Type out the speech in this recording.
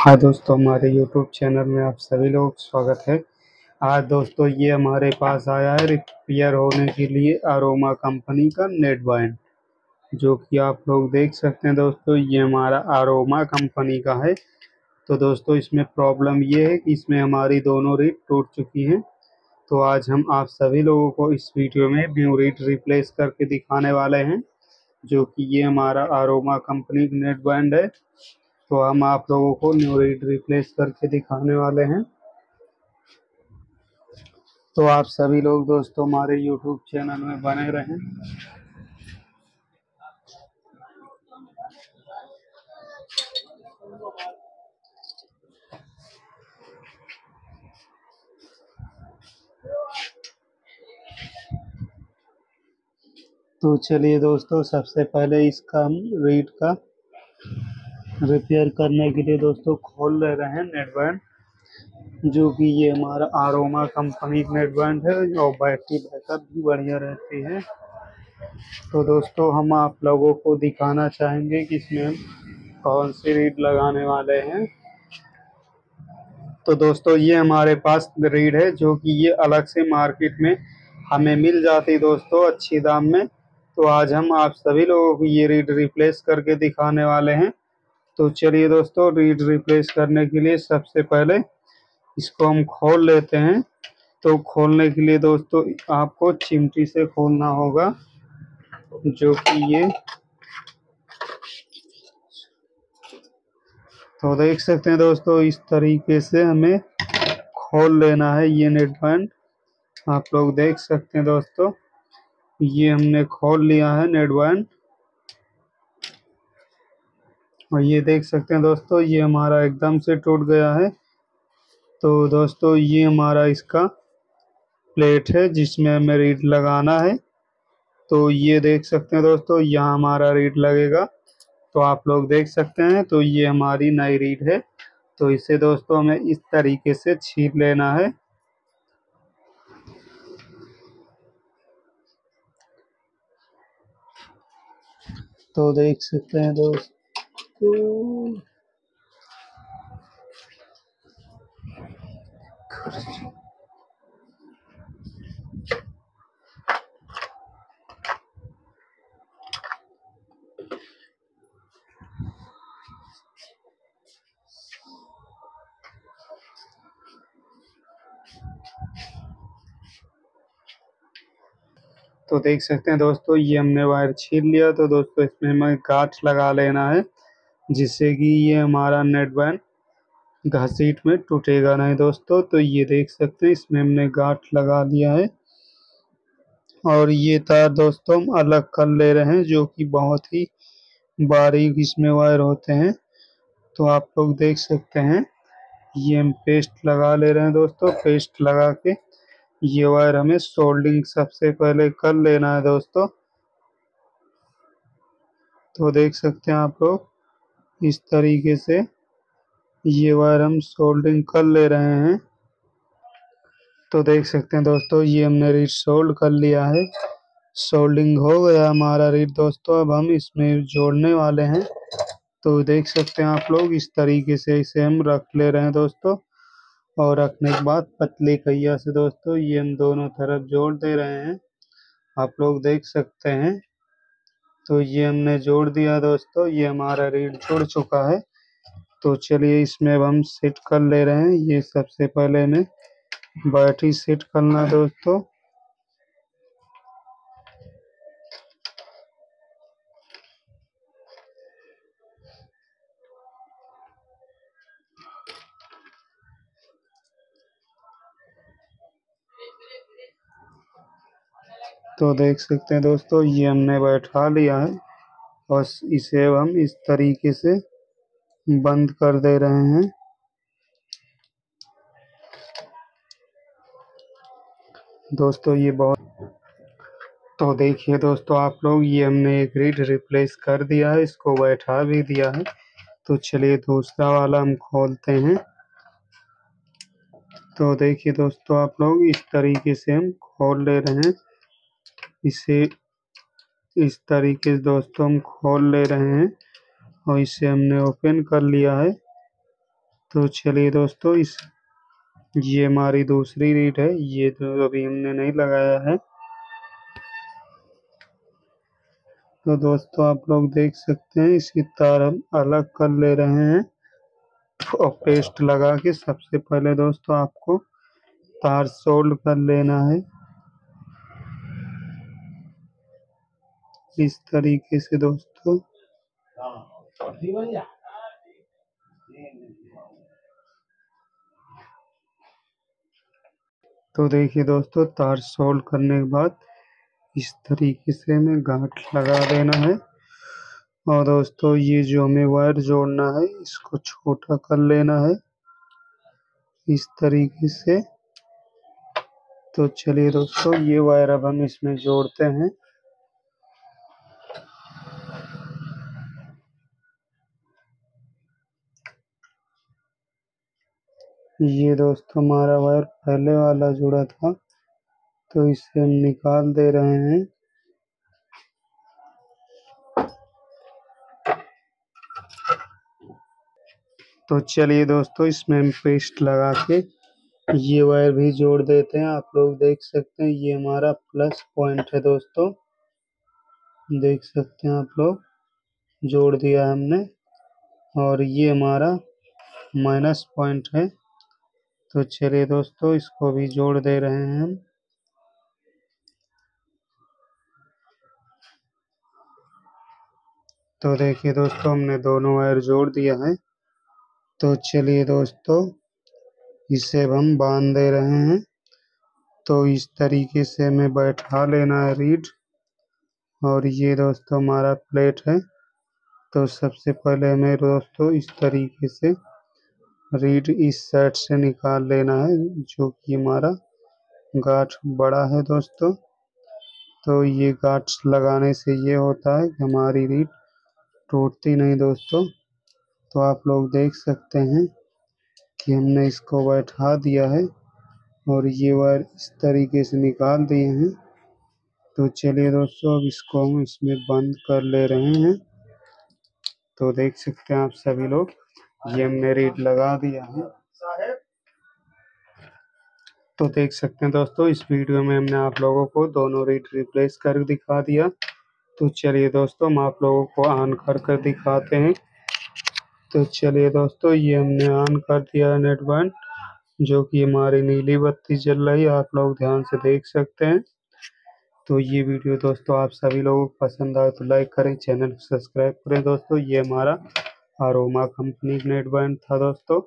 हाँ दोस्तों, हमारे YouTube चैनल में आप सभी लोग स्वागत है। आज दोस्तों ये हमारे पास आया है रिपेयर होने के लिए अरोमा कंपनी का नेट बैंड, जो कि आप लोग देख सकते हैं। दोस्तों ये हमारा अरोमा कंपनी का है। तो दोस्तों इसमें प्रॉब्लम ये है कि इसमें हमारी दोनों रीड टूट चुकी हैं। तो आज हम आप सभी लोगों को इस वीडियो में न्यू रीड रिप्लेस करके दिखाने वाले हैं, जो कि ये हमारा अरोमा कंपनी का नेट बैंड है। तो हम आप लोगों को न्यू रीड रिप्लेस करके दिखाने वाले हैं। तो आप सभी लोग दोस्तों हमारे YouTube चैनल में बने रहें। तो चलिए दोस्तों, सबसे पहले इसका हम रीड का रिपेयर करने के लिए दोस्तों खोल ले रहे हैं नेट बैंड, जो कि ये हमारा अरोमा कंपनी का नेट बैंड है और बैटरी बैकअप भी बढ़िया रहती है। तो दोस्तों हम आप लोगों को दिखाना चाहेंगे कि इसमें हम कौन सी रीड लगाने वाले हैं। तो दोस्तों ये हमारे पास रीड है, जो कि ये अलग से मार्केट में हमें मिल जाती दोस्तों अच्छी दाम में। तो आज हम आप सभी लोगों को ये रीड रिप्लेस करके दिखाने वाले हैं। तो चलिए दोस्तों, रीड रिप्लेस करने के लिए सबसे पहले इसको हम खोल लेते हैं। तो खोलने के लिए दोस्तों आपको चिमटी से खोलना होगा, जो कि ये तो देख सकते हैं दोस्तों, इस तरीके से हमें खोल लेना है ये नेट बैंड। आप लोग देख सकते हैं दोस्तों, ये हमने खोल लिया है नेट बैंड। और ये देख सकते हैं दोस्तों, ये हमारा एकदम से टूट गया है। तो दोस्तों ये हमारा इसका प्लेट है जिसमें हमें रीड लगाना है। तो ये देख सकते हैं दोस्तों, यहाँ हमारा रीड लगेगा। तो आप लोग देख सकते हैं, तो ये हमारी नई रीड है। तो इसे दोस्तों हमें इस तरीके से छील लेना है। तो देख सकते हैं दोस्तों, तो देख सकते हैं दोस्तों, ये हमने वायर छील लिया। तो दोस्तों इसमें हमें गांठ लगा लेना है, जिससे कि ये हमारा नेट बैंड घसीट में टूटेगा नहीं दोस्तों। तो ये देख सकते हैं, इसमें हमने गांठ लगा लिया है। और ये तार दोस्तों हम अलग कर ले रहे हैं, जो कि बहुत ही बारीक इसमें वायर होते हैं। तो आप लोग देख सकते हैं, ये हम पेस्ट लगा ले रहे हैं दोस्तों। पेस्ट लगा के ये वायर हमें सोल्डिंग सबसे पहले कर लेना है दोस्तों। तो देख सकते हैं आप लोग, इस तरीके से ये वायर हम सोल्डिंग कर ले रहे हैं। तो देख सकते हैं दोस्तों, ये हमने रीड सोल्ड कर लिया है। सोल्डिंग हो गया हमारा रीड दोस्तों। अब हम इसमें जोड़ने वाले हैं। तो देख सकते हैं आप लोग, इस तरीके से इसे हम रख ले रहे हैं दोस्तों। और रखने के बाद पतली कहिया से दोस्तों ये हम दोनों तरफ जोड़ दे रहे हैं। आप लोग देख सकते हैं, तो ये हमने जोड़ दिया दोस्तों। ये हमारा रीड जुड़ चुका है। तो चलिए इसमें अब हम सेट कर ले रहे हैं। ये सबसे पहले हमें बैटरी सेट करना दोस्तों। तो देख सकते हैं दोस्तों, ये हमने बैठा लिया है और इसे अब हम इस तरीके से बंद कर दे रहे हैं दोस्तों। ये बहुत तो देखिए दोस्तों आप लोग, ये हमने एक रीड रिप्लेस कर दिया है, इसको बैठा भी दिया है। तो चलिए दूसरा वाला हम खोलते हैं। तो देखिए दोस्तों आप लोग, इस तरीके से हम खोल ले रहे हैं इसे। इस तरीके से दोस्तों हम खोल ले रहे हैं और इसे हमने ओपन कर लिया है। तो चलिए दोस्तों, ये हमारी दूसरी रीड है, ये तो अभी हमने नहीं लगाया है। तो दोस्तों आप लोग देख सकते हैं, इसकी तार हम अलग कर ले रहे हैं और पेस्ट लगा के। सबसे पहले दोस्तों आपको तार सोल्ड कर लेना है इस तरीके से दोस्तों। तो देखिए दोस्तों, तार सोल्ड करने के बाद इस तरीके से हमें गांठ लगा देना है। और दोस्तों ये जो हमें वायर जोड़ना है, इसको छोटा कर लेना है इस तरीके से। तो चलिए दोस्तों, ये वायर अब हम इसमें जोड़ते हैं। ये दोस्तों हमारा वायर पहले वाला जुड़ा था, तो इसे हम निकाल दे रहे हैं। तो चलिए दोस्तों, इसमें हम पेस्ट लगा के ये वायर भी जोड़ देते हैं। आप लोग देख सकते हैं, ये हमारा प्लस पॉइंट है दोस्तों, देख सकते हैं आप लोग, जोड़ दिया हमने। और ये हमारा माइनस पॉइंट है। तो चलिए दोस्तों, इसको भी जोड़ दे रहे हैं हम। तो देखिए दोस्तों, हमने दोनों वायर जोड़ दिया है। तो चलिए दोस्तों, इसे अब हम बांध दे रहे हैं। तो इस तरीके से हमें बैठा लेना है रीड। और ये दोस्तों हमारा प्लेट है। तो सबसे पहले हमें दोस्तों इस तरीके से रीड इस साइड से निकाल लेना है, जो कि हमारा गांठ बड़ा है दोस्तों। तो ये गांठ लगाने से ये होता है कि हमारी रीड टूटती नहीं दोस्तों। तो आप लोग देख सकते हैं कि हमने इसको बैठा दिया है और ये वायर इस तरीके से निकाल दिए हैं। तो चलिए दोस्तों, अब इसको हम इसमें बंद कर ले रहे हैं। तो देख सकते हैं आप सभी लोग, ये हमने रीड लगा दिया है। तो देख सकते हैं दोस्तों, इस वीडियो में हमने आप लोगों को दोनों रीड रिप्लेस कर दिखा दिया। तो चलिए दोस्तों, हम आप लोगों को ऑन कर दिखाते हैं। तो चलिए दोस्तों, ये हमने ऑन कर दिया है नेट बैंड, जो कि हमारी नीली बत्ती जल रही है, आप लोग ध्यान से देख सकते हैं। तो ये वीडियो दोस्तों आप सभी लोगों को पसंद आए तो लाइक करें, चैनल को सब्सक्राइब करें दोस्तों। ये हमारा अरोमा कंपनी नेट बैंड था दोस्तों।